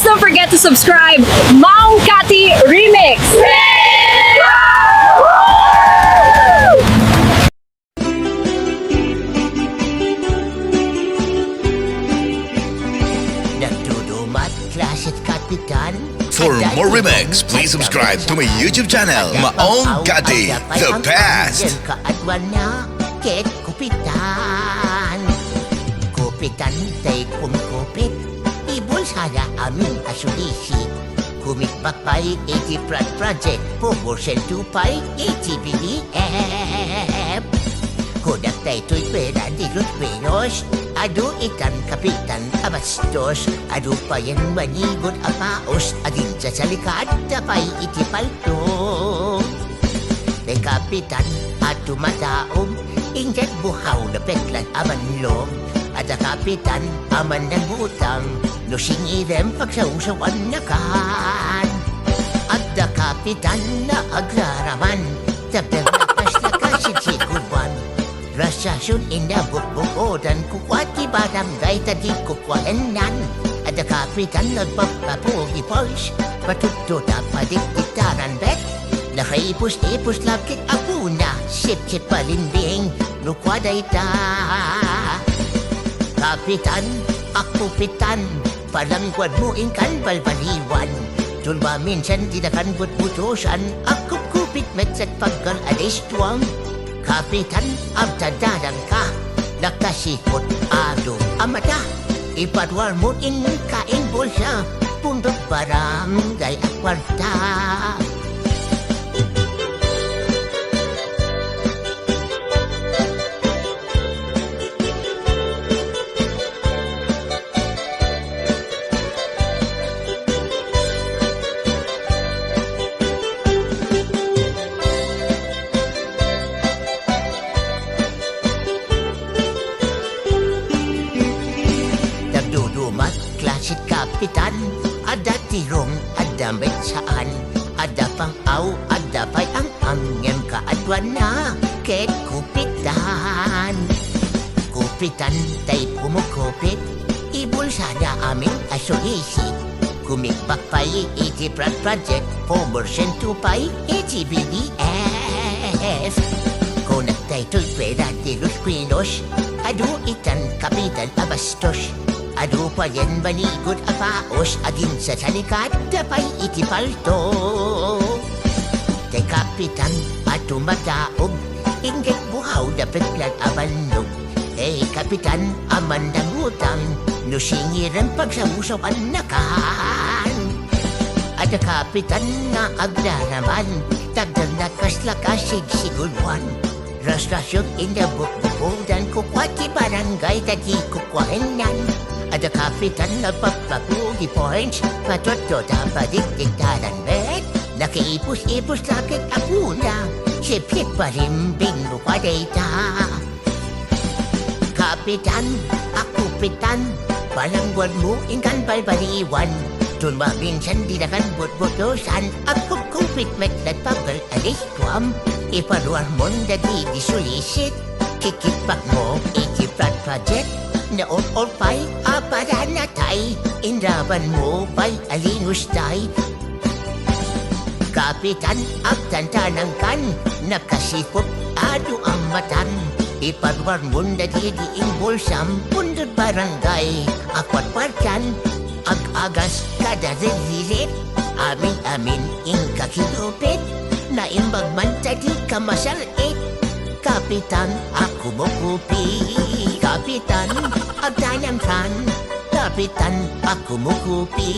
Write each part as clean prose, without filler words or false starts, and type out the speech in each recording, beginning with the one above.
don't forget to subscribe. Maong Kati Remix! Nagdudumat, klasit kapitan. For more remix, please subscribe to my YouTube channel, Maong Kati, the best. Kaadwan na, ket kupitan. Kupitan tay kumkupit, ibol sana aming asulisi. Kumikbakpay, iti project, promotion tupay, iti BDF. Kudak tay tuy pera di Los Pinos, adu ikan kapitan abastos, adu pa yan manigot apaos, aging sa likad, tapay iti palto. Tay kapitan at tumataom, ingat buhaw na peklan amanlong, at ang kapitan aman ng butang, no singirem pagsausawan na kan. At ang kapitan na aglaraman, tapang lakas sitsikuban. Rasasyon inabukbukodan kukwati barangay tadi kukwahenan. At ang kapitan nagpapapugi pois, patututa padikdiktaran bet. Nakaipos-ipos lakit ako na, sip-sip palinding, nukwaday ta. Kapitan, ako pitan, palangguan mo ingkan balbaliwan. Tulba minsan tinakan butusan, ako kupit metsat pagkal alis tuwang. Kapitan, abtadaran ka, nakasikot ado amata. Ipadwar mo in kain bulsa, pundok barangay at kwarta. Nagdudumat, klasit kapitan, ada tirong, ada metsaan, ada pang-aw, ada pa'y ang amyam kaadwan na, ket kupitan. Kupitan, tay pumukupit, ibul sana aming asolisi. Kumikbakpay, iti project, promotion tupay, iti BDF. Kung nagtayto'y pera di Los Pinos, adu itan kapitan abastos. Adu pa yan manigot apaos, aging sa salikat, tapay iti palto. Tay kapitan at tumataog, ingat buhaw na peklan abanog. Tay kapitan aman ng utang, no singiran pagsamusawan na kan. At ang kapitan na aglaraman, tagdag na kaslakasig sigulwan. Rastasyon inabukbukodan kukwati barangay tadi kukwahenan. At ang kapitan nagpapapugi points, patotota padikdiktaran bet. Nakiipos-ipos lakit ako na, sip-sip parimbing lukwaday ta. Kapitan, ako pitan, palangguan mo ingkan balbaliwan. Tulma minsan dinakan butbutosan, ako kupit metlat pabal alis tuam. Iparuar mo dati disulisit, kikipak mo iti project. Naon pa'y aparanatay, inraban mo pa'y alinustay. Kapitan, agtantanang kan, nakasipot ado ang matan. Ipadwar mo na di bulsam, pundod barangay, akwat parkan, ag-agas kada rilit. Amin-amin ing kakilupit, na imbag man tadi kamasalit. Kapitan, ako mo kupi. Kapitan, agtanang kan. Kapitan, ako mo kupi.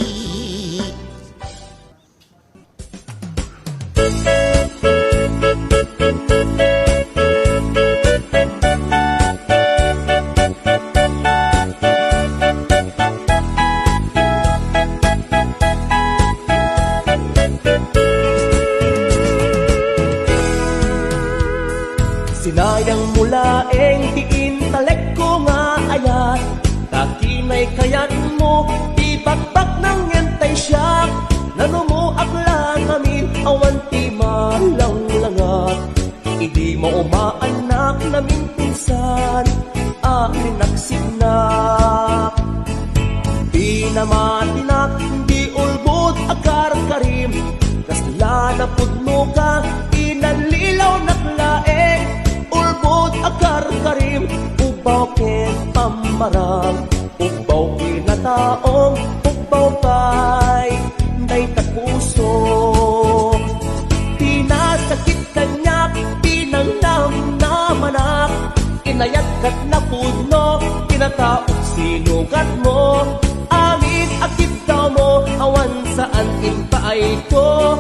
Sinayang mula tiin talek ko nga ayat, kakinay kayat mo ibakbak ng yentay siyak. Nano mo akla kami awan ti malang langat, hindi mo umaanak namin pinsan akin nagsignak. Di na matinak, di ka, inalilaw naklaeng, ulbod agar karim, ubaw ken pamarang, ubaw kinataong, ubaw pa'y day tapuso. Pinasakit kanyak, pinanglam na manak, inayat kat na puno, kinataong sinugat mo. Amin akit daw mo, awan saan inpaay ko.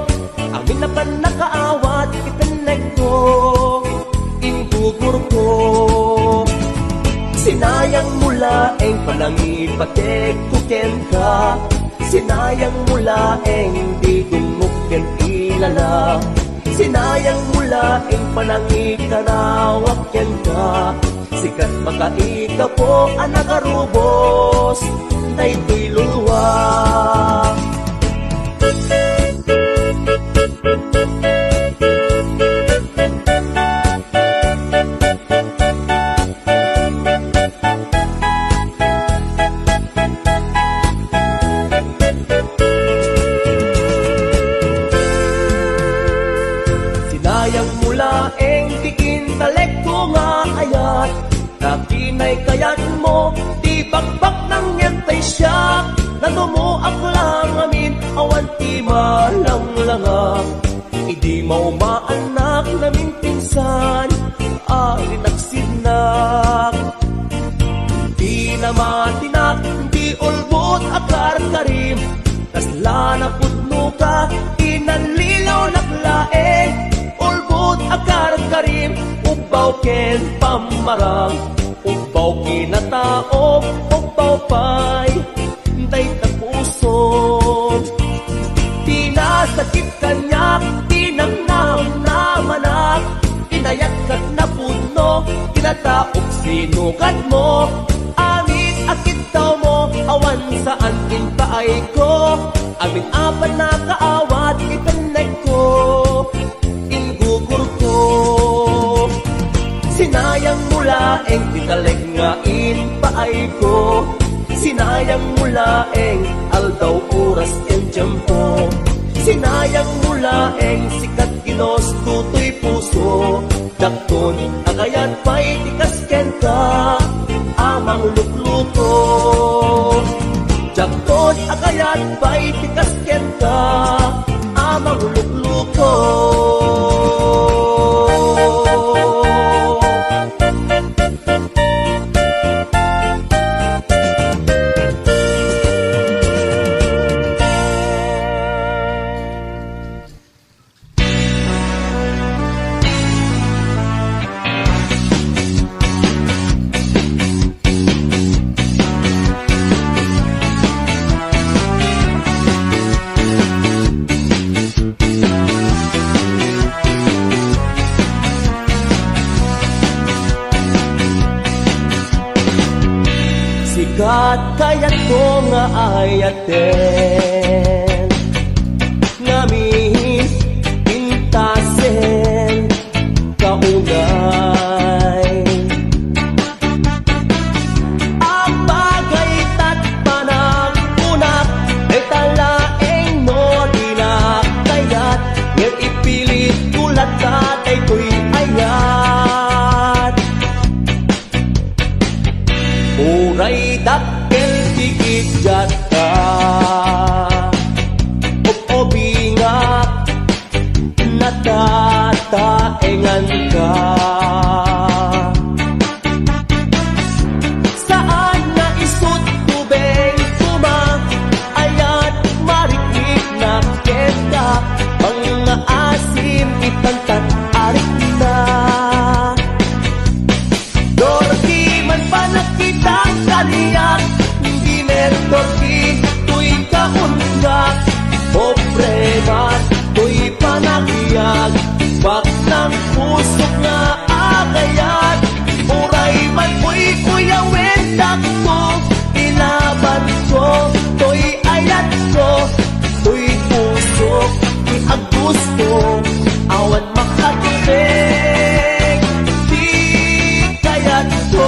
Amin na pan nakaawat, itanag ko, ingugur ko. Sinayang mula ang panangipatek kuken ka, sinayang mula ang di gumuken ilala, sinayang mula ang panangikanawak ken ka, sikat makaika po ang nagarubos, daytoy luwa. Sinayang mula ang diin talek ko nga ayat, na kinay kayat mo, di bakbak ng yentay siya, nanumuak lang amin, awan ti malang langa, idi maumaanak namin pinsan, alinaksinak. Di naman tinak, di ulbot akar karim, tasla na putno ka, inalilaw naklaeng, ulbot akar karim, ubaw ken pamarang, ubaw kinataong, ubaw pa'y day tapuson. Pinasakit kanyak, tinangnam na manak, inayat kat na puno, kinataok sinugat mo. Amin akit daw mo, awan saan inpaay ko. Amin apan na kaawat, itanag ko, ingugur ko. Sinayang mula ang titaleg nga inpaay ko, sinayang mula ang aldaw oras en tiyempo, sinayang mula ang sikat ginos tutoy puso, dakton agayat pa'y tikas ken ka, amang lukluto. Dakton agayat pa'y tikas ken ka, amang lukluto. Sikat kayat ko nga ayaten, ngamin pintasen kaunay. Ang bagay tat panang unak, ay talaeng no dinak kayat, ngayon ipilit kulat ka ay ko'y ayat. Uray dakkel tigit jata, obingat natataengan ka. Saan na isut tubeng tuma, ayat marikik na kenda, mga asim itantat arik na. Dorki man pa nakitang kaliyak, hindi nertorki tuwing kaundak, obreman tuwing panakiyag, bak ng pusok na agayat, uray man ko'y kuyawendak ko, ilaban ko, to'y ayat ko, to'y pusok, iagos ko, awan makatubig, di kayat ko.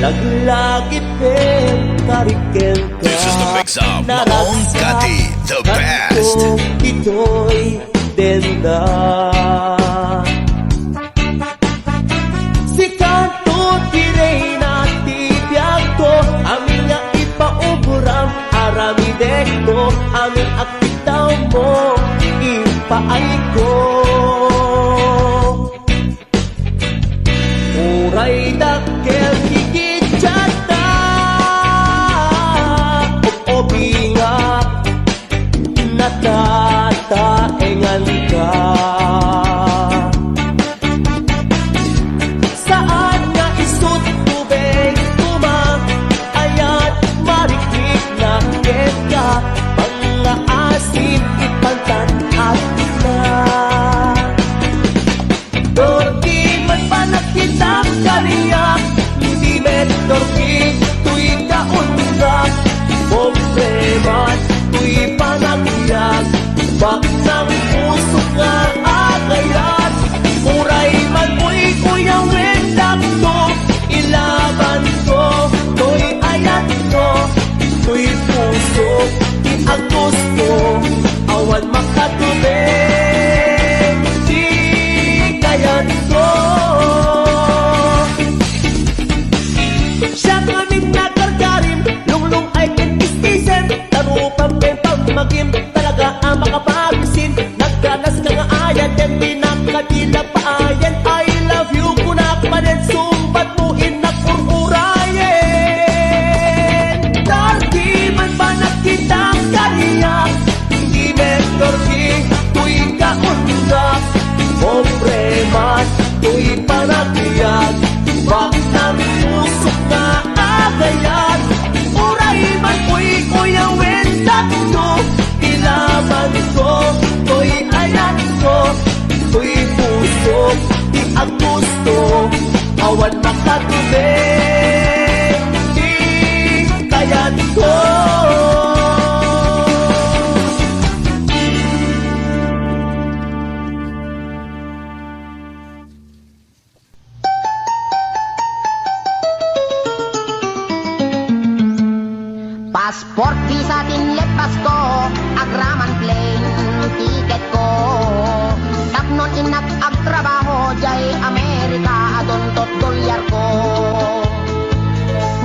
Laglagi pen kariken ka. This is the mix of Maong Kati, The best. Ito'y denda. Si kanto tinay na tibiyag ko, aming nga ipauburam, arami dekto, aming akitaw mo, ipaay ko. Uray dakkel higit tiyata, obi nga, natataengan ka. Saan nga isut tubig kumang, ayat mariklik na keka, mga asin ipantan at na. Dorki man panakita kaniyak, hindi met dorki tuwing kaundak, problema tuwing panakyak, bak ng puso nga agayat, uray man mo'y kuyang wendak to, ilaban ko, to'y ayat ko, to'y puso, di ang gusto, awan makatubig, di kayat ko. Siya kaming nagargarim, lunglong ay kinistisen, tarupang pempang magim, talaga ang makapagisin, nagdanas ka nga ayan, yan pinakadila paayan, I love you, kunakmanin, sumbat mo inakururayin. Darki man ba nakita kaniya, hindi mentorki, tuwing kaundak, hombre man, tuwing panakiyag, bak ng puso na agayan, uray man ko'y kuyang wendak ko, ilaban ko, ko'y ayan ko, ko'y puso, di ang gusto, awan makatubig, di kayat ko. Passport visa tinlepas ko, agraman plane ticket ko, tapnon inak agtrabaho jay Amerika adon tot dolyar ko,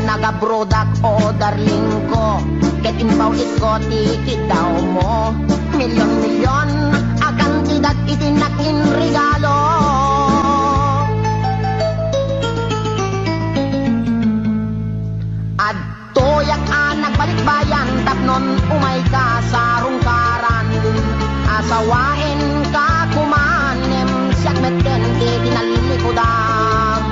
nagabrodak o darling ko, ket inbawit ko ticket daw mo, milyon-milyon akan tidak itinak in regalo. Toyak anak balik bayan, tapnon umay ka sa rungkaran, asawain ka kumanem, siyak meten di tinalilikodan,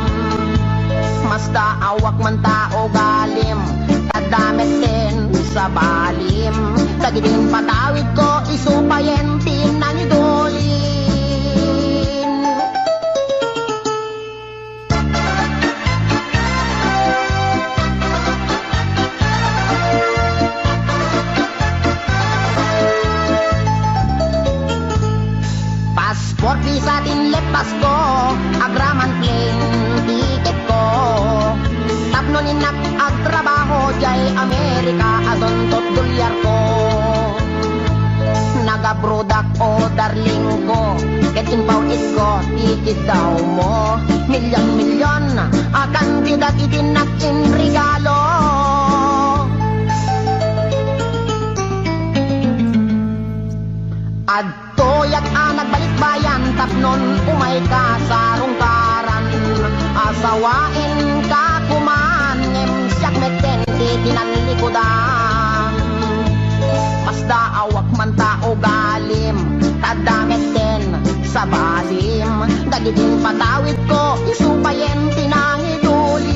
mas daawak man tao galim, tadamet din sa balim, tagidin patawid ko, isupayen tinanidolin. Passport visa tinlepas ko, agraman plane ticket ko, tapnon inak agtrabaho jay Amerika adon tot dolyar ko, nagabrodak o darling ko, ket inbawit ko ticket daw mo, milyon-milyon akan tidak itinak in regalo. Toyak anak balik bayan, tapnon umay ka sa rungkaran, asawain ka kumanem, siyak meten di tinalikodan, mas daawak man tao galim, tadamet din sa balim, dagidin patawid ko, isupayen tinangidulin.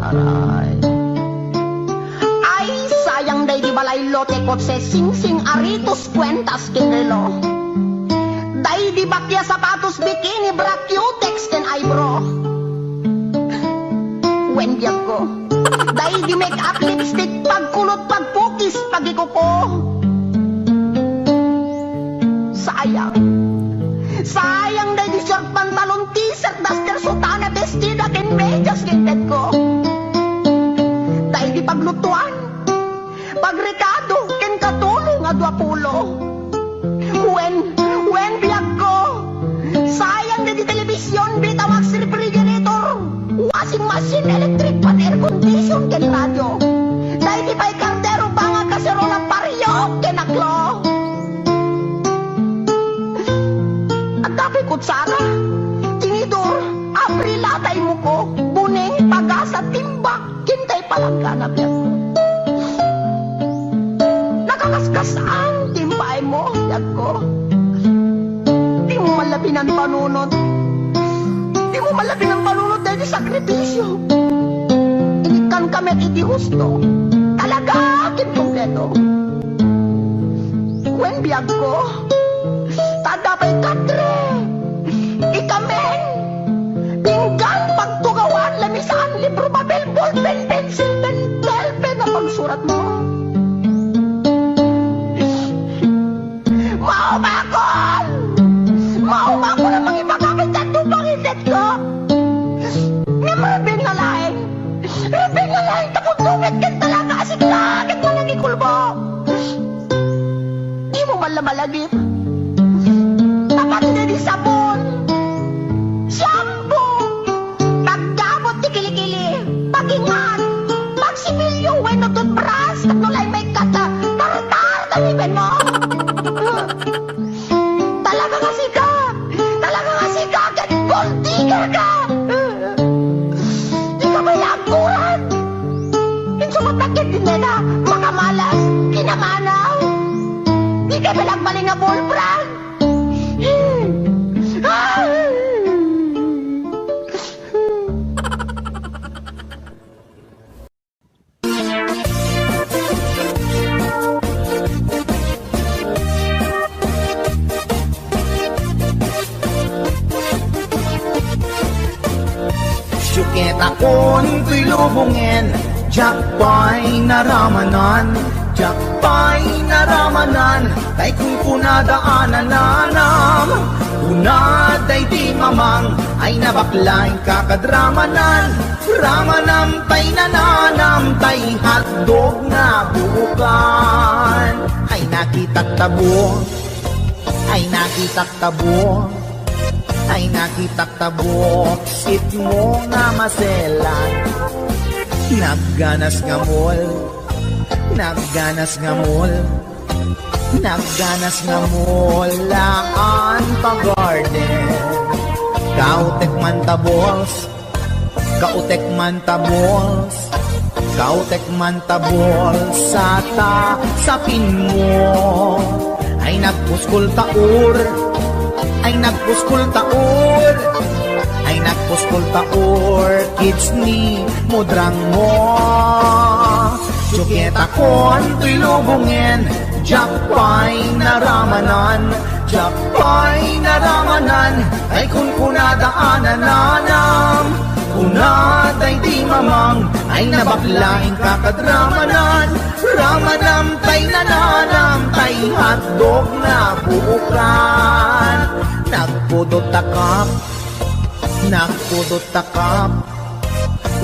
Aray, day di balay lote kotse sing-sing aritos kwentas kinrelo, day di bakya sapatos bikini bra cutex ken eyebrow, wendyag ko, day di make up lipstick pagkulot pagpukis pagikuko, sayang day di short pantalon t-shirt duster sutana bestida ken medyas ken ko, day di paglutuan washing machine, electric pan, air condition, ken radyo. Dahil di ba'y kardero ba nga kaserola pariyok, ken aklo. At dapay kutsara, tinidor, abrila tayo mo ko, buning, pagasa, timbak, kintay palangga na biyak ko. Nakakaskas ang timbay mo, biyak ko. Di mo malabi ng panunod. Di mo malabi ng panunod dahil sa sakripisyo. Ikan kami at iti husto. Talaga, kintumpleto. When biyag ko, tadapay katre. Ikamen, pinggan, pagtugawan, lamisaan, libro, papel, ballpen, pencil, pen, pen na pagsurat mo. Maumakol! Maumakol ang mga ipagamit at tupang iset ko. Nga marabing nga laing. Marabing nga laing tapot-tupit kan talaga asik langit mo nang ikulbo. Di mo malamalagip. Tapat na di sabon. Shampoo. Pagdabot di kilikili. Pagingan. Pagsimilyo, weno toothbrush. Tatnulay may kata. Tartar, talibin mo. Talaga kasi ka! Talaga kasi ka! Get gold digger ka! Di ka may laguran! Insumatakit din na makamalas, kinamanaw! Di ka balagbaling nga bullbrand! Syuket akon ko'y lubungin, jakpay naramanan, jakpay naramanan, kay kung kunadaanan nanam, kunaday di mamang, ay nabaklay kakadramanan, ramanam tay nananam, tay hotdog na bukan, ay nakitak tabo, ay nakitak tabo, ay nakitak tabok, sit mo nga maselan. Nagganas nga mol, nagganas nga mol, nagganas nga mol, laan pa garden. Kautek man tabols, kautek man tabols, kautek man tabols, sapin mo, ay nagpuskol taur, ay nagpuskol taor, ay nagpuskol taor, kids ni mudrang mo. Syuket akon to'y lubungin, jakpay naramanan, jakpay naramanan, ay kung kunadaanan nanam, kunaday di mamang, ay nabaklain kakadramanan, ramanam tay nananam, tay hotdog na buukan. Nagpudot takap, nagpudot takap,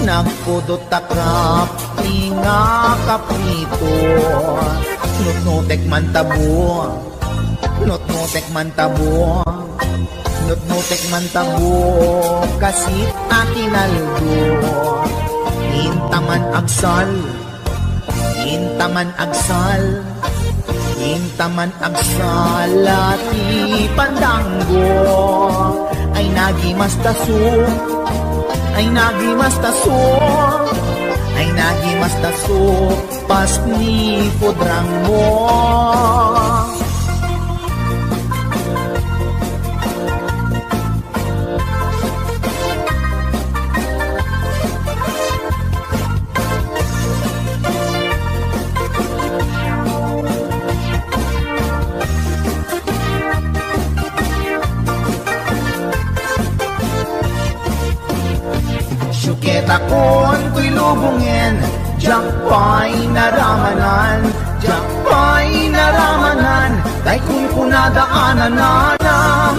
nagpudot takap, tinga kaprito. Nutnutek man tabo, nutnutek man tabo, nutnutek man tabo, kasi akinaldo. Intaman agsal, intaman agsal, intaman agsalati pandanggo, ay nagimas taso, ay nagimas taso, ay nagimas taso, pas ni pudrang mo. Syuket akon ko'y lubungin, jakpay naramanan, jakpay naramanan, kay kung kunadaanan nanam,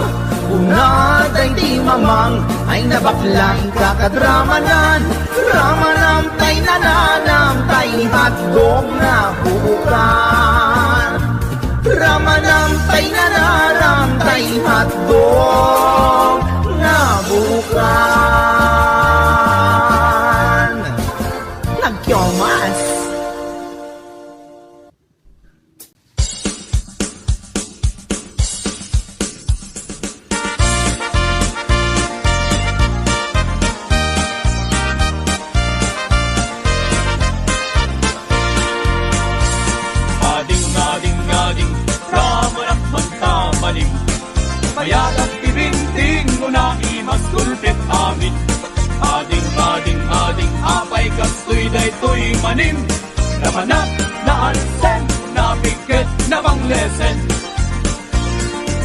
kunaday di mamang, ay nabaklain kakadramanan, ramanam tay nananam, tay hotdog na buukan. Ramanam tay nananam, tay hotdog na buukan. Yomas! Ading-ading-ading, ramanak magtamaling. Mayalag ibinting mo na imas gulpit amin. Ading-ading-ading, apay kastoy daytoy manim. Ramanak na ansen, na pikit na bang lesen.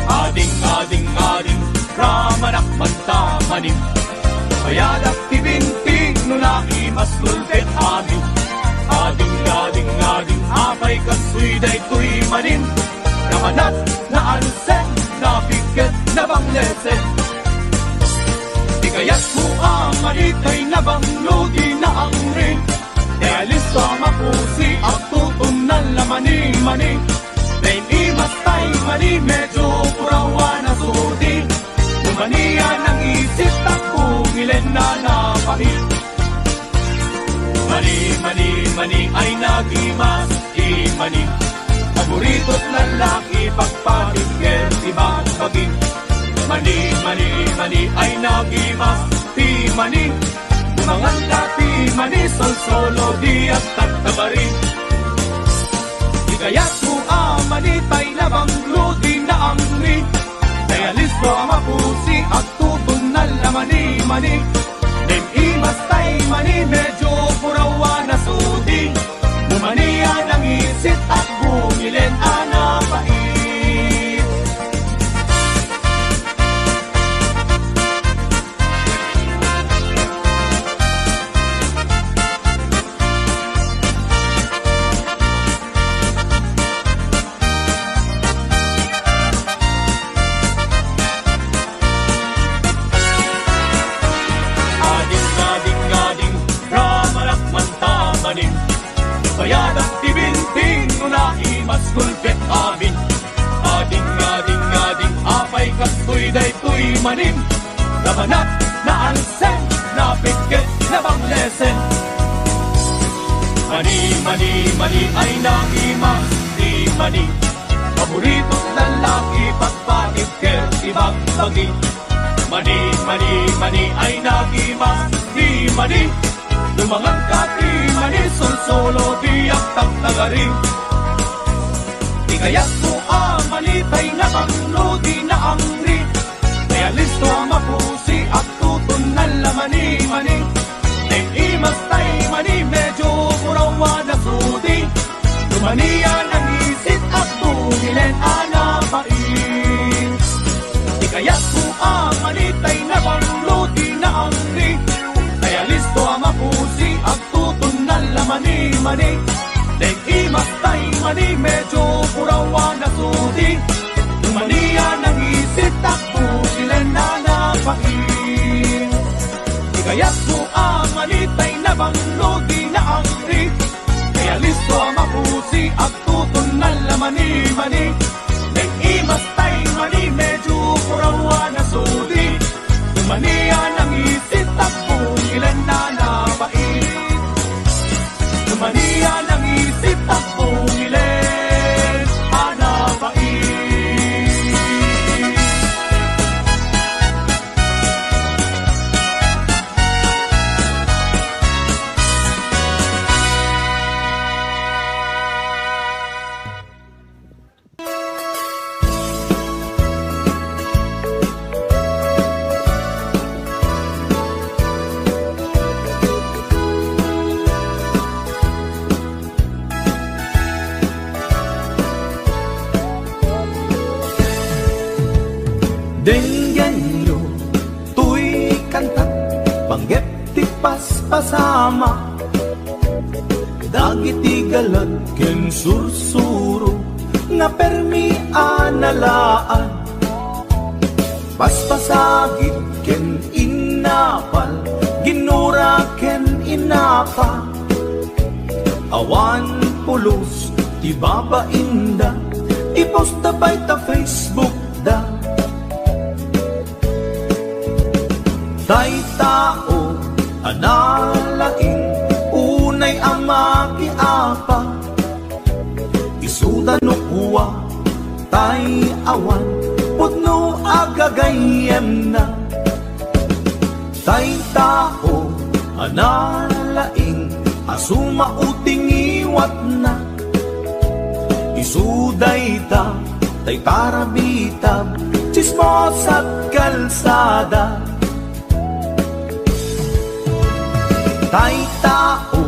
Ading-ading-ading, ramanak magtamaling. Mayalag ibinting mo na imas gulpit amin. Ading-ading-ading, apay kastoy daytoy manim. Ramanak na ansen, na pikit na bang lesen. Di kaya't mo ang manitay na bang lodi na ang rin. Kaya listo mapusi at tutunan na mani-mani. Dain imas tay mani, medyo purawa na sudi. Lumaniya ng isip at pumilen na napahit. Mani ay nagimas, imani. Paborito't lalaki, pagpapigil, ibang baging. Mani ay nagimas, timani. Mga dati mani, sol-solo, di at tatabari. Di kaya't mo amani, tay na bang lodi na angri. Kaya listo ang mapusi at tutunan na mani-mani. Nen imas tay mani, medyo purawa na sudi. Lumaniya ng isip at bumilen anapait. Ading-ading-ading, ramanak mantamaning. Kaya nagtibinting mo na imas gulpit amin. Ading-ading-ading, apay kastoy daytoy manim. Ramanak na ansen, na pikit na bang lesen. Mani ay nagimas, di mani. Paborito't lalaki, pagpapigil, ibang bagi. Mani ay nagimas, di mani. Lumangang kati mani, sol-solo, di at tagtagari. Di kaya't mo amanitay na bang lodi na angri. Kaya listo ang mapusi at tutunan na mani-mani. Nen imas tay mani, medyo purawa na sudi. Lumaniya ng isip at bumilen anapait. Di kaya't mo amanitay na bang lodi na angri. Kaya listo ang mapusi at tutunan na mani-mani. Nen imas tay mani, medyo purawa na sudi. Lumaniya ng isip at bumilen anapait. Di kaya't mo amanitay na bang lodi na angri. Kaya listo ang mapusi at tutunan na mani-mani. Nen imas tay mani, medyo purawa na sudi. Lumaniya ng isip at bumilen anapait. Lumaniya ng isip at bumilen anapait. Dengyan nyo, tuy kanta, panggep ti paspasama. Dagiti galat ken sursuro, nga permi analaan. Paspasagit ken inapal, ginura ken inapa. Awan pulos, ti babainda, iposta by ta Facebook da. Tay tao, analaing, unay ang nukuwa tay awan putno agagayem na tay tao analaing asuma uting iwat na isuday ta tay tarabitab chismos at kalsada tay tao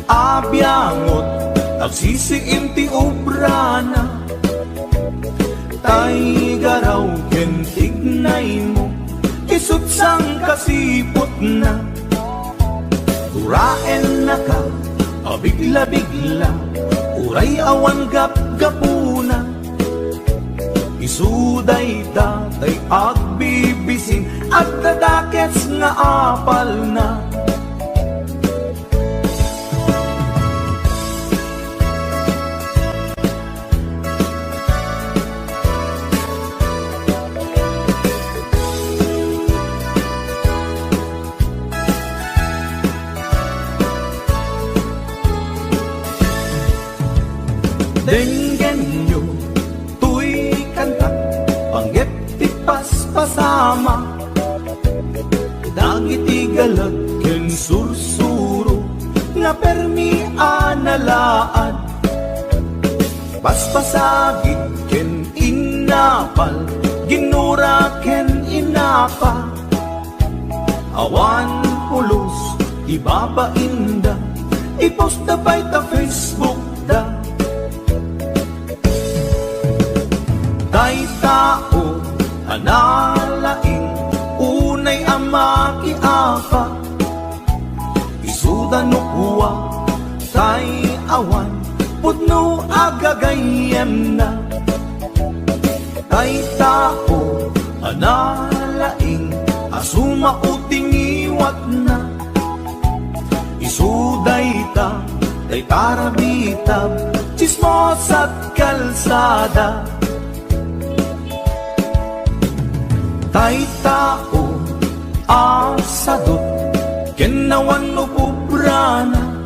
abyangot nagsisiim ti obrana tay garaw ken tignay mo isut sang kasipot na duraen na ka abigla-bigla uray awan gap-gapuna isuday datay agbibisin at dadakets nga apal na Denggen nyo, tuy kanta, panggit ti paspasama dagiti galag ken sursuro, nga permi analaan paspasagit ken inapal, ginura ken inapa awan pulos, ibabainda ipost na bay ta Facebook da tay tao analaing unay ama kiapa isuda nukuwa tay awan putno agagayem na tay tao analaing asuma uting iwat na isuday ta tay tarabitab chismos at kalsada tay tao asadot kenawan no pubrana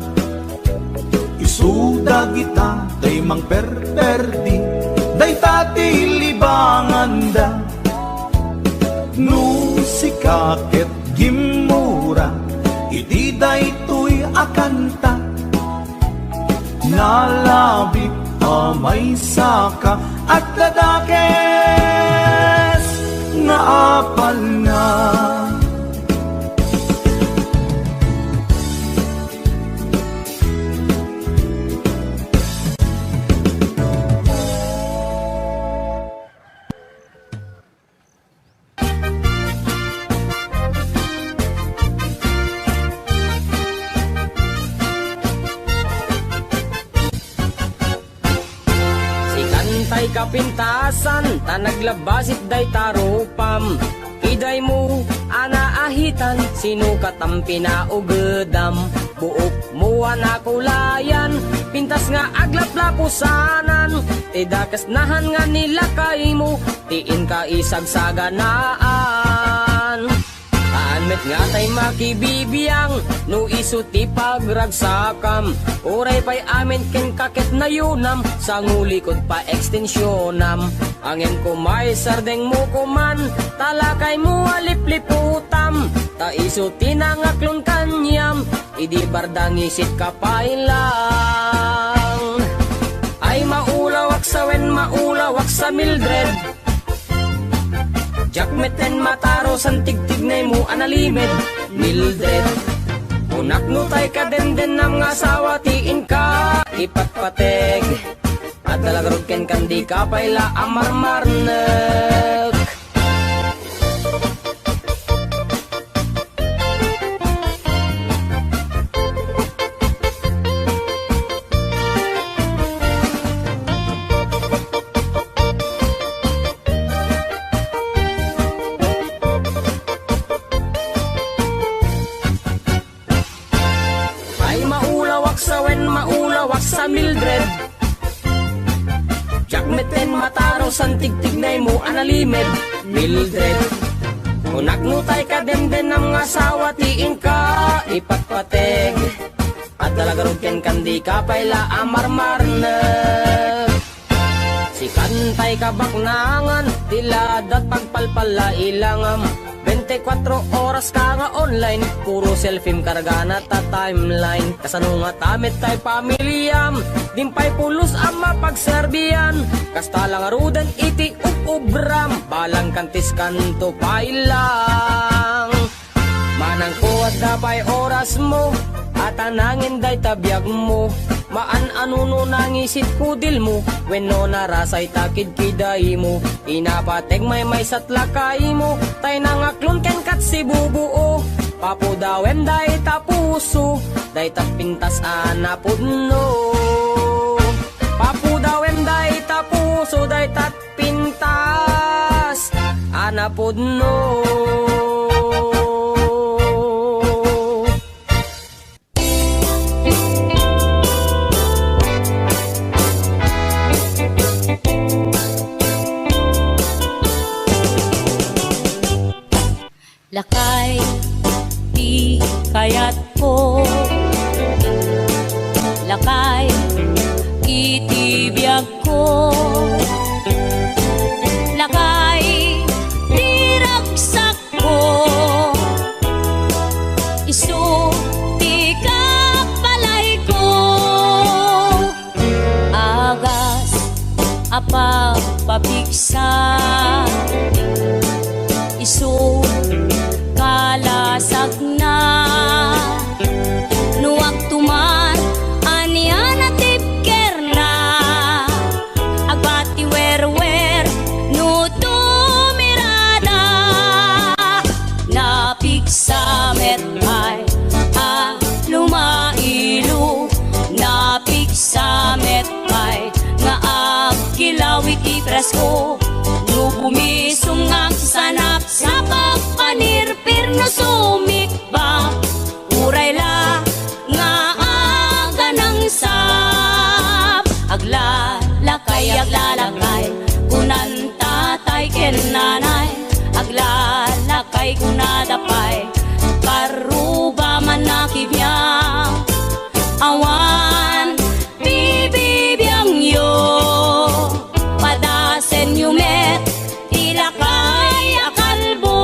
isuda kita tay mang perperdi day tati libanganda no sikaket gimura iti day tuy akanta nalabit amay saka at dadakes nga apal na Tay kapintasan, ta naglabasit day tarupam iday mo, anaahitan, sino katampi na ugedam buok mo anakulayan, pintas nga aglaplapusanan tidakas nahan nga nila kay mo, tiin ka isagsaganaan met nga tay makibibiyang no isu ti pagragsakam oray pay amin ken kaket na yunam sa ngulikod pa ekstensyonam angem ko may sardeng mo kuman talakay mo alipliputam ta isu tinangaklon kanyam idi bardangisit kapailang ay maulawak sa wen maulawak sa Mildred Jakmeten mataro san tigtignay mo analimed Mildred unak no tay ka den ng asawa tiin ka ipatpateg at talagarod ken kandi ka payla amarmarnek sa Mildred Jakmeten mataro san tigtignay mo analimed Mildred unak no tay ka den ng asawa tiin ka ipatpateg at talagarod ken kandi ka payla amarmarnek Antay kabaknangan, tiladat pagpalpala ilangam 24 oras ka nga online, puro selfie karga na ta timeline. Kasano nga tamit tay pamilyam, dimpay pulos ang mapagserbiyan. Kasta lang aruden iti ubram, balang kantis kanto pailang. Manang kuwat dapay oras mo, at anangin day tabiyag mo. Maan-anuno nangisit kudil mo, wenno narasay takid kiday mo. Inapateg may satlakay mo, tay nangaklon ken kat si bubuo. Papudawem day tapuso, day tapintas anapudno. Papudawem day tapuso, day tatpintas anapudno. Lakay, di kayat ko. Lakay, itibiyag ko. Lakay, di ragsak ko. Isu, di kapalay ko. Agas, apa pabigsa. Isu, kalasag na nuwag tuman anian at tipker na agbati wer no tumirada napigsamet ay lumailu napigsamet ay nga agkilawik ipresko no bumisong ang sanap sa pagpanirpir no sumikba uray la nga aga ng sap aglalakay kunan tatay ken nanay aglalakay kunadapay karuba man nakibiyang awan bibibiyang yo padasen yumet ilakay akalbo.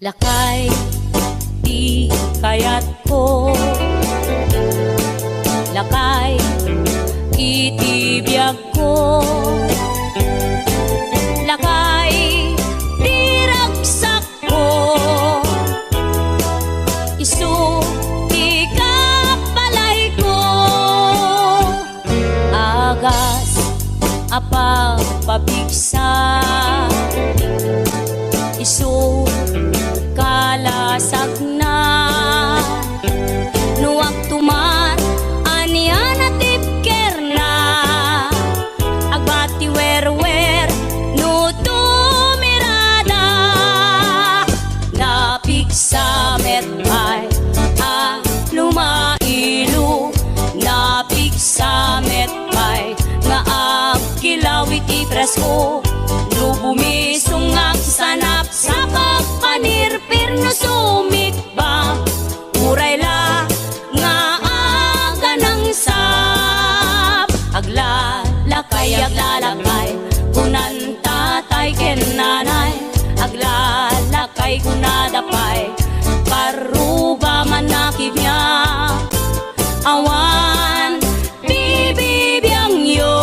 Lakay, di kayat ko. Lakay, itibiyag ko. Lakay, di ragsak ko. Isu, di kapalay ko. Agas, apa pabigsa. Isu, kalasag na nuwag tuman anian at tipker na agbati wer no tumirada napigsamet ay lumailu napigsamet ay nga agkilawik ipresko no bumisong ang sanap sa pagpanirpir no sumikba uray la nga aga ng sap aglalakay kunan tatay ken nanay aglalakay kunadapay karuba man nakibiyang awan bibibiyang yo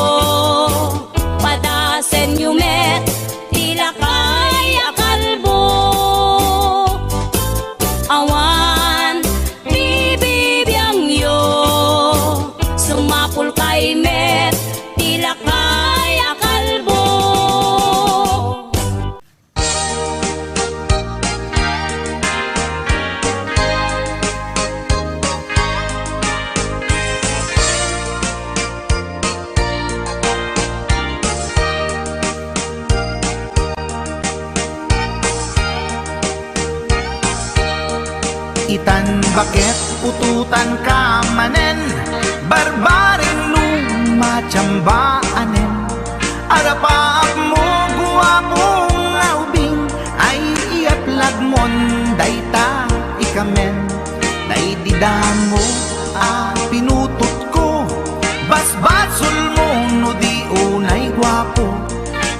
padasen yumet ilakay akalbo awan bibibiyang yo sumapul kay met ilakay akalbo. itan bakit pututan ka manen, barbaring lumachambaanen. Arapaak mo guwapong aubing, ay iaplag mon dayta ikamen. Naididan mo pinutot ko, basbasul mo no di unay guwapo.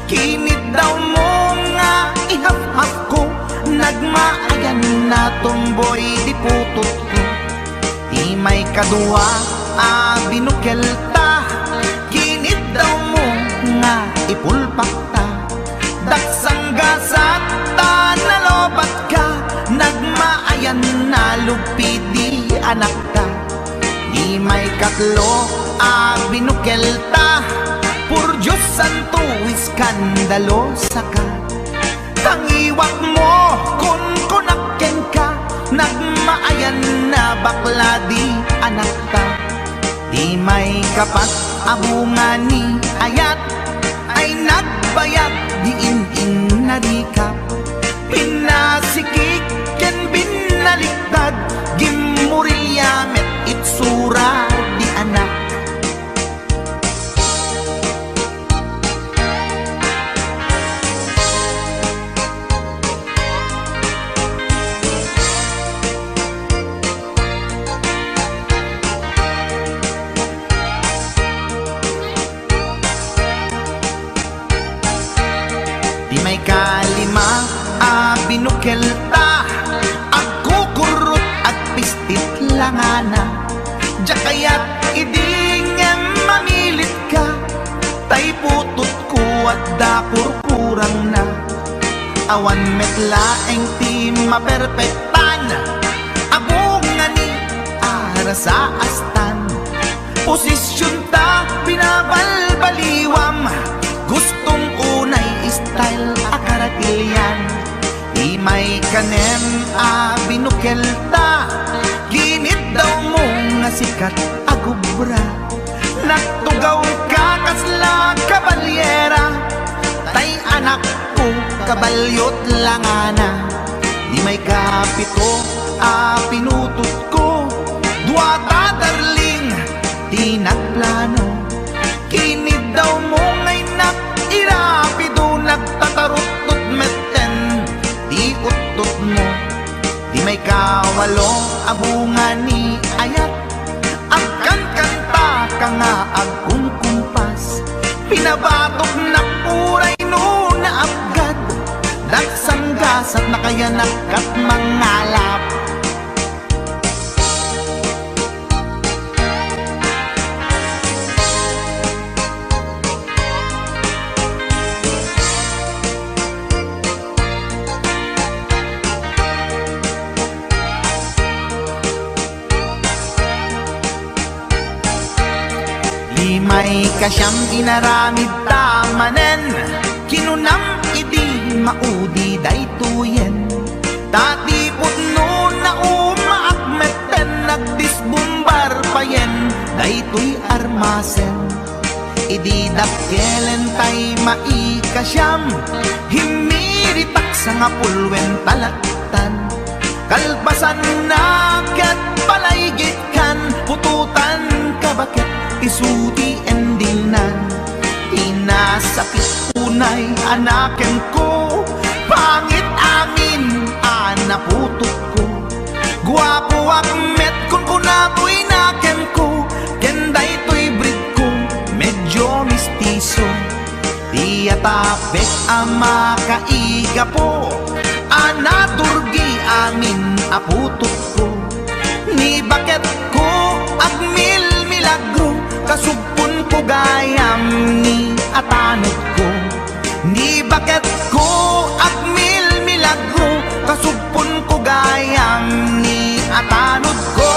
Kinit daw mo nga ihap-hap ko, nagmaayan na tomboy di putot ko. Di may kadua binukel ta, kinit daw mo nga ipulpak ta. Daksang gasat ta nalobat ka, nagmaayan na lugpi di anak ta. Di may katlo binukel ta, pur Diyos santo iskandalosa ka. Tangiwak mo kun kunakken ka, nagmaayan na bakla di anak ta. Di may kapat abungan ni ayat, ay nagbayag di in narikap. Pinasikik ken binaliktad, gimurilya met itsura di anak. Di may kalima binukel ta, agkukurot at pistit langana. Jakayat idingem mamilit ka, tay putot ko at dakurkurang na. Awan metlaeng ti maperpektan, abungan ni ara sa astan. Posisyon ta binabalbaliwam, gustong unay style akaratilyan. Di may kanem binukel ta, ginit daw mo nga sikat agubra. Nagtugaw ka kasla kabalyera, tay anak ko kabalyot langana. Di may kapito pinutot ko, duwata darling di nagplano. Kinid daw mo ngay irapido, nagtatarot-tot meten di utot mo. Di may kawalo abungan ni ayat, agkan kanta ka nga agkung kumpas. Pinabatok na puray no na abgad, daksang gasat na kaya nakat mangalap. May kasyam inaramid tamanen, kinunam idi maudi daytoyen. Tati putno na umaakmeten, nagdisbumbar payen daytoy armasen. Idi dakkelen tay maikasyam, himiritak sa nga pulwen talaktan. Kalpasan na ket palaygit kan, pututan ka bakit isuti endinan. Inasapit unay anaken ko, pangit amin anaputok ko. Guwapo akmet kun kunapoy naken ko, kenday to'y breed ko medyo mistiso. Di atapek ama kaiga po, anaturgi amin aputok ko. Ni bakit ko agmil milagro, kasugpon ko gayam ni atanod ko. Ni bakit ko agmil milagro, kasugpon ko gayam ni atanod ko.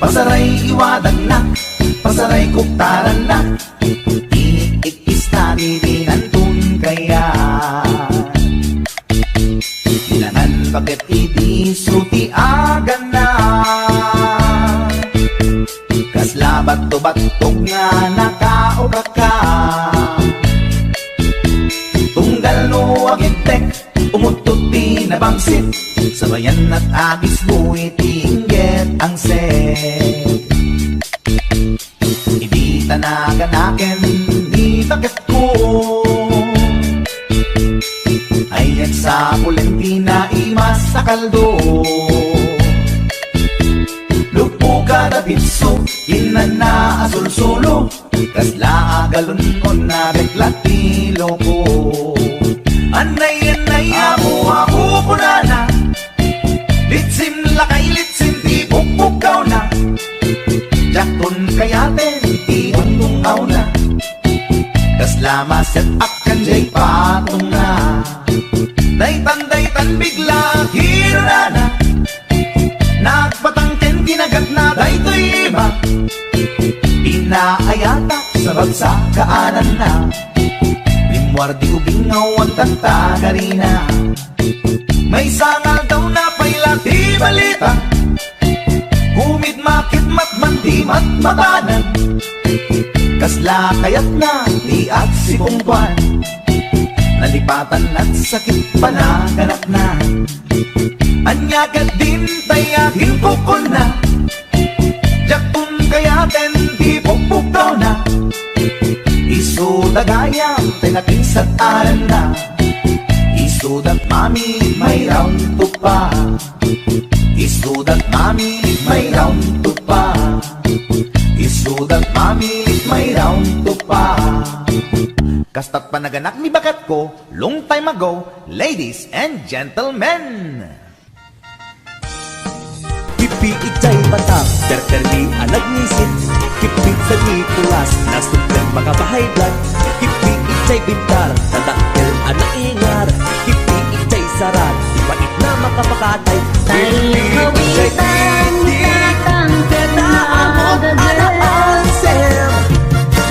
Pasaray iwadag na, pasaray kuktaran na, iikis na dininantun kaya. Ilangan bakit idi suti agan na, kaslabat to batog nga nakaoka ka. Tunggal no agintek, umutot pinabangsit, sabayan at agis mo itingget ang set. Hindi tanaganaken, di takit ko, ayan sa Valentina imas sa kaldo. Lupo ka na bitso, inan na asul-sulo, kasla agalon ko na reklatilo ko. Anay ako punana, litsim lakay litsim di bukbukaw na, jakton kayaten di untungaw na, kasla maset akan jay patong na. Daytan bigla hirana, nagpatangken kinagat na daytoy iba, pinaayata sa bagsakaanan na, limwardi ubingaw ang tagtagarina. May sangal daw na pailat di balita, humid makit matman di matmatanan, kasla kayat na di at si Bungkwan, nalipatan at sakit panaganap na. Anyagat din tayakin kukul na, jakun kayaten di bukbukaw na, iso dagayang tinakinsat aran na, iso dat mami may round to pa, iso dat mami may round to pa, iso dat mami may round to pa. Kastat panaganak ni bakat ko long time ago, ladies and gentlemen. Kipi ichay batak, terterli alag nisit, kipit sa nipulas, nasuklan makabahay blood. Kipi ichay bintar, tadakil anak ingar, kipi ichay sarat, ipait na makapakatay. Kipi ichay titik, tetaamot anaansem,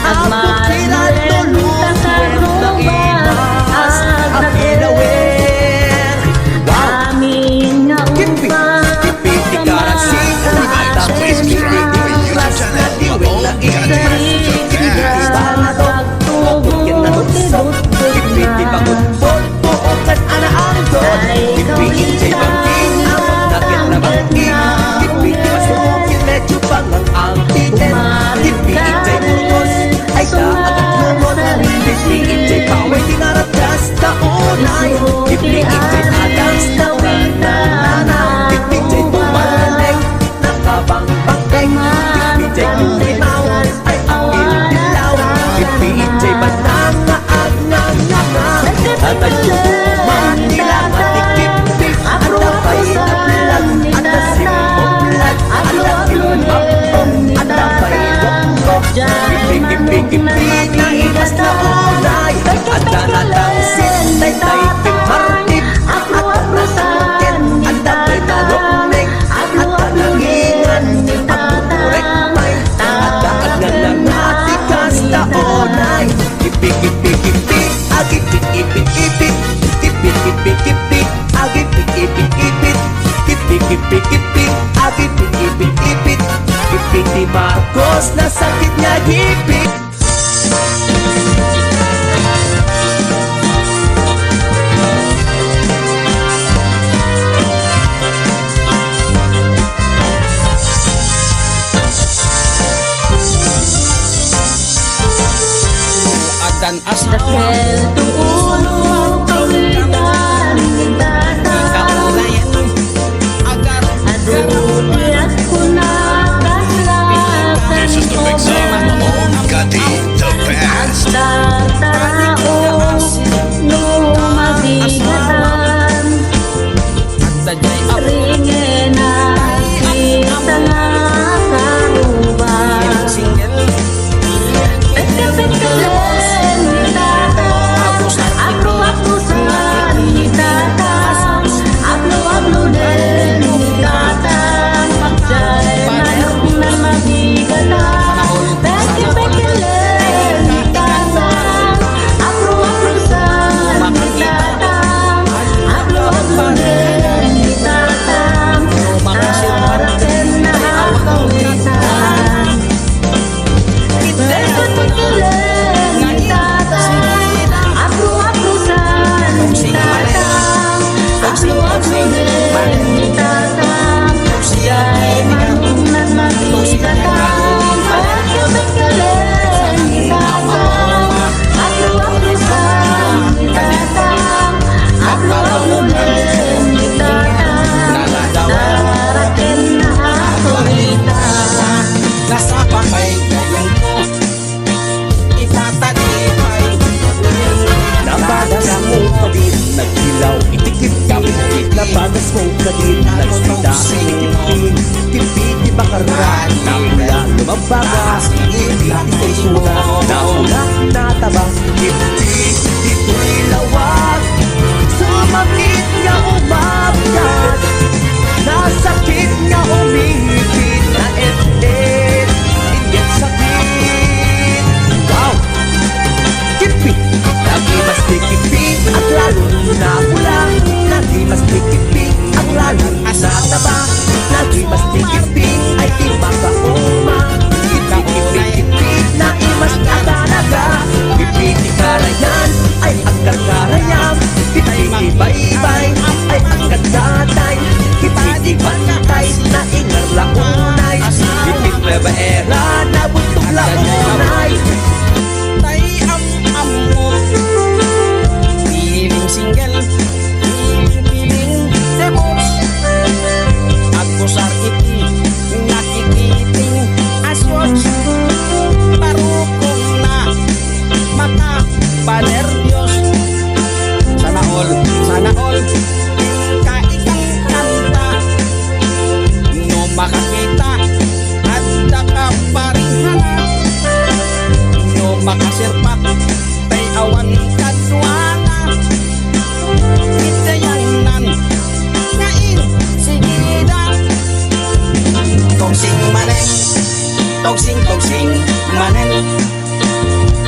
abot pilat tulungan na inas, apinawer. Kipi Please subscribe to my YouTube channel, Maong Ipit Marcos na sakit niya hipit. Adan asla This is the big song, Maong Gati, the best. Para na mula lumabaga Imitation mo Nauna nataba Ito'y lawak Sumakit nga umabgat Nasakit nga umipit Na et-et Inget sakit Wow! Kipit Lagi mas dikipit At lalo na pula Lagi mas dikipit At lalo na taba Lagi mas dikipit Ay di makauma Kipit-kipit Na imas na talaga Kipit-karayan Ay ang kakarayam Kipit-ibay-ibay Ay ang kadatay Kipit-ibantay Na ingar launay Kipit-babaera Na buntog launay Tay am mo Piling single Piling demos Ako sariti Nakikiting aswat Parukong na Mata panervyos Sana all Kaikang kanta No makakita At nakaparihana No makasirpak Tay awan kadwana Itayanan Kain sigida Togsing manen Togsing manen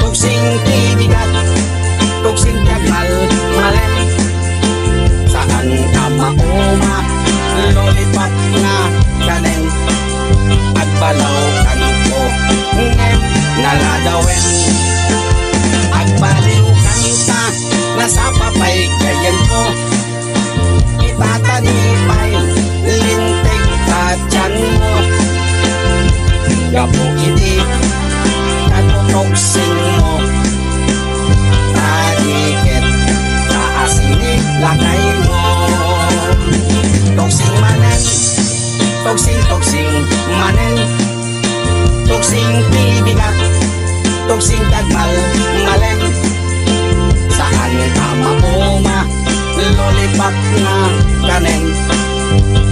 Togsing tibigat Togsing kagal malen Saan ka mauma Lollipop nga kanen Agbalaw kanto Ngem naladawen Agbaliw kanta Nasa papay kayan ko Itatanipay Lintik sa tiyan mo Gapo iti Katutogsing mo Tadikit Sa asinig lakay mo Togsing manen Togsing manen Togsing pibigat Togsing kagmal malen Saan ka mauma Lollipop na kanen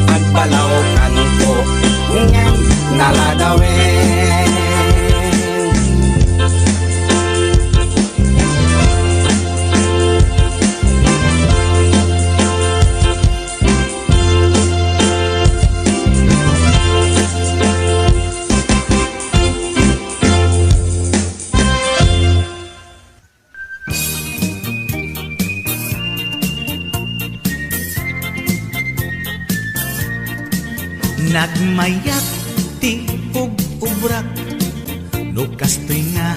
Agbalaw kanto Ngem naladawin Nagmayat ti ug-ubrak Lukastoy nga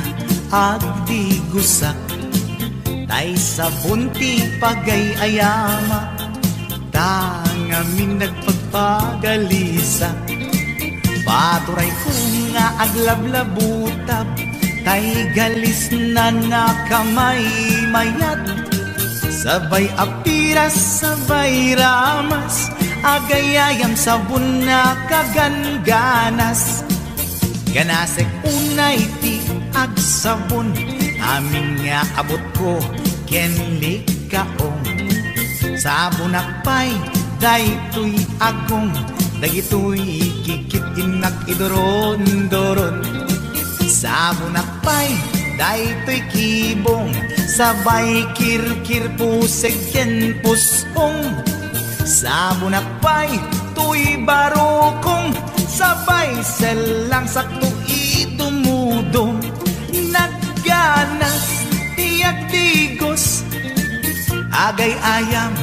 agdi gusak Tay sabon ti pagay-ayama Tangamin nagpagpagalisa Baturay ko nga aglablabutab Tay galis na nakamay mayat Sabay apiras, sabay ramas Agayayam sabon na kaganganas Ganasek unay ti agsabon Amin nga abot ko kenli kaong Sabon akpay daytoy agong Dagitoy kikit inak idoron-doron Sabon akpay daytoy kibong Sabay kirkir puseg ken pusong Sabon akpay tuy barokong Sabay selang sakto itumudong Nagganas tiyak digos Agay ayam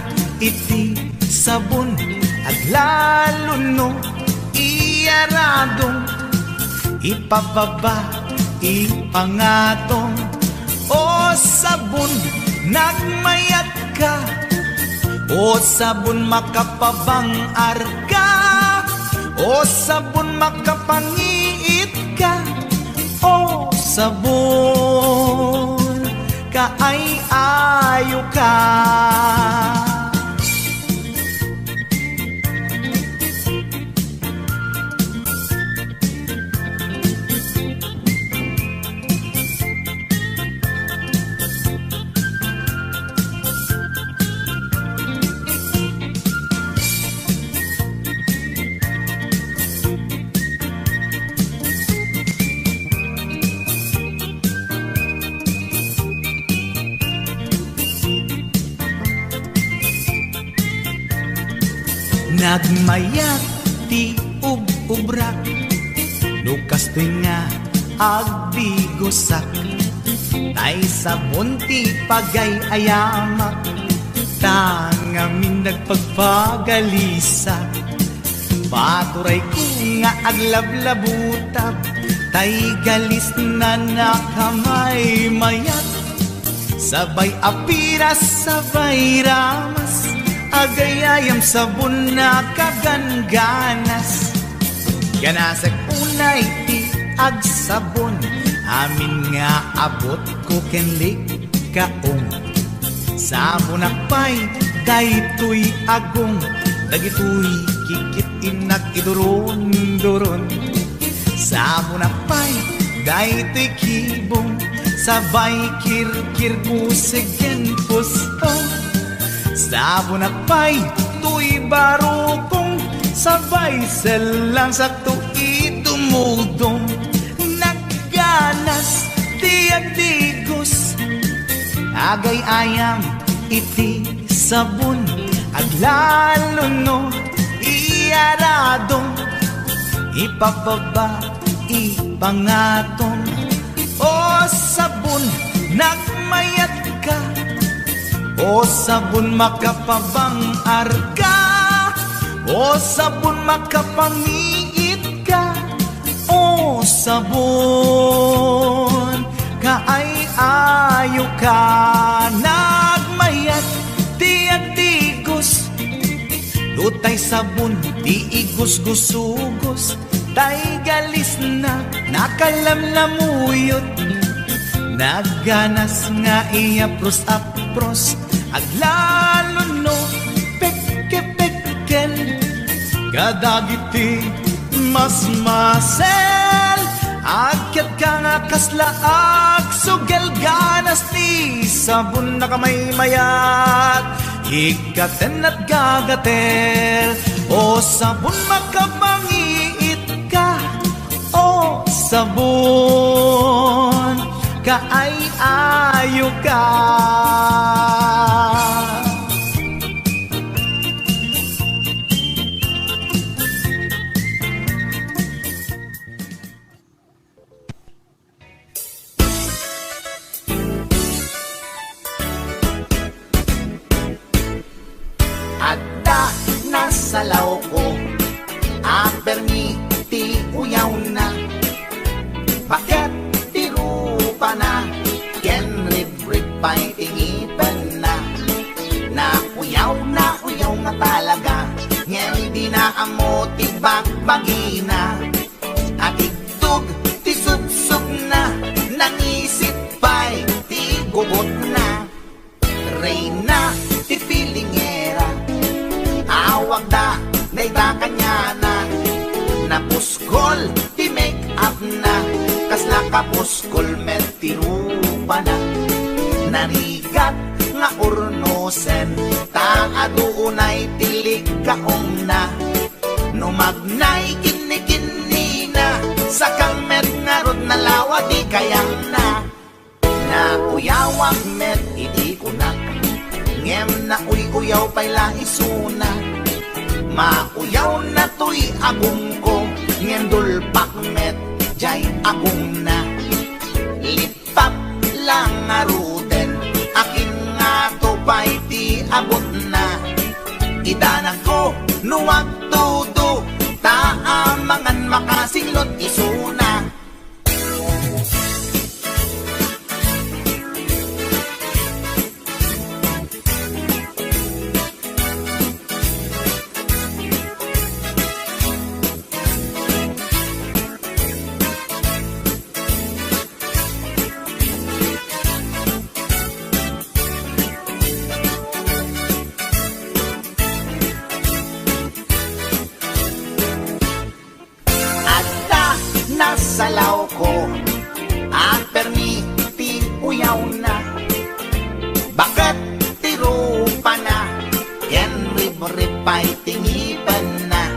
iti sabon At lalo no iyaradong Ipababa ipangatong O sabon nagmayat ka O sabon makapabangar ka O sabon makapangiit ka O sabon kaay-ayo ka Nagmayat ti ubrak Lukas nga agbigosak Tay sabon ti pagay ayamak Tangamin nagpagpagalisak Paturay ko nga aglablabutab Tay galis na nakamay mayat Sabay apiras, sabay ramas Agayayam sabon na kagangganas Ganasag unay ti agsabon Amin nga abot ko kenlik kaong Sabon akpay daytoy agong Dagitoy kikit inak iduron-duron Sabon akpay daytoy kibong Sabay kirkir pusegen pustong Sabon akpay tuy barukong Sabay selang sakto idumudong Nagganas tiagdigos Agay ayam iti sabon Aglalo no iyaradong Ipababa ipangatong O sabon nagmayat ka O sabon makapabang arga O sabon makapangiit ka O sabon kaay-ayo ka Nagmayat tiagdigos Lutay sabon di igos-gusugos Tay galis na nakalamlamuyot Nagganas nga iapros-apros Aglalo no peke-peken Kadagiti mas-masel Akyat ka nga kaslaak Sugel ganas ti sabon na kamay mayat Ikaten at gagatel O sabon makapangiit ka O sabon kaay-ayo ka Adda nasalaw ko Ang permi ti uyaw na Bakit ti rupa na Ken rib-rib pa'y tingipan na Uyaw nga talaga Ngayon di na amo ti bagbagina At igtug ti sub-sub na Nangisip pa'y ti gugot na Reyna ti pilingera Awag da nayta kanya na Napuskol ti make up na Kasla kapuskol met ti rupa na Narigat nga urnosen Taadunay tilig kaong na Numagnay kini-kini na Sa kamet nga rod na lawa di kayang na Uyawag met idi kunak Ngem na uyaw pa'y laisuna Mauyaw na to'y agong ko Ngem dulpak met jay agong na Lipap lang nga ruten Akin nga to pa'y ti abot na Idanan ko nuwag todo Taamangan makasinglot isuna Nasalaw ko Ang permiti uyaw na Bakit tirupa na Ken rib-rib pa'y tingipan na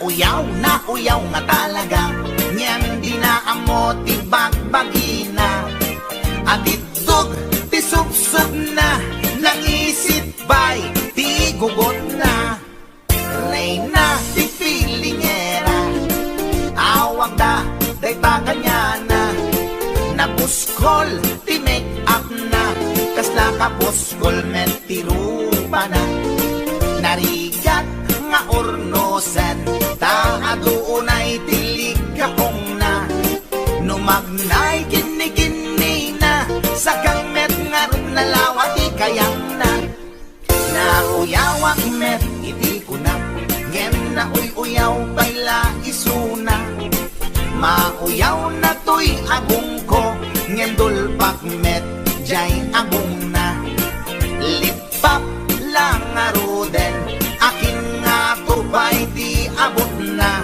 uyaw nga talaga Nyan di na amo ti bagbagina At itug ti sub-sub na Nangisip ba'y ti gugot na puskol, ti make up na, kasla ka puskol, met ti rupa na. Narigat nga ornosan, taadunay tilig kakong na. Numagnay kini-kini na, sa met nga rin nalawati kayang na. Nauyawak met, iti ko na, ngem na uyaw bayla isuna. Mauyaw na to'y agong ko, ngem dulpak met, jay agong na. Lipap lang nga roden, akin nga tupay di abot na.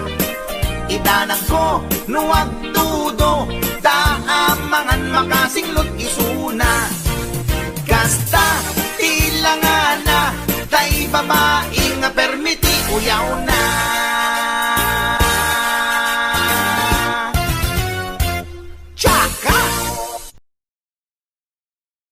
Idanag ko, nuwag tudo, taamangan makasinglot isuna. Kasta, tilangan na, tay babae nga permiti uyaw na.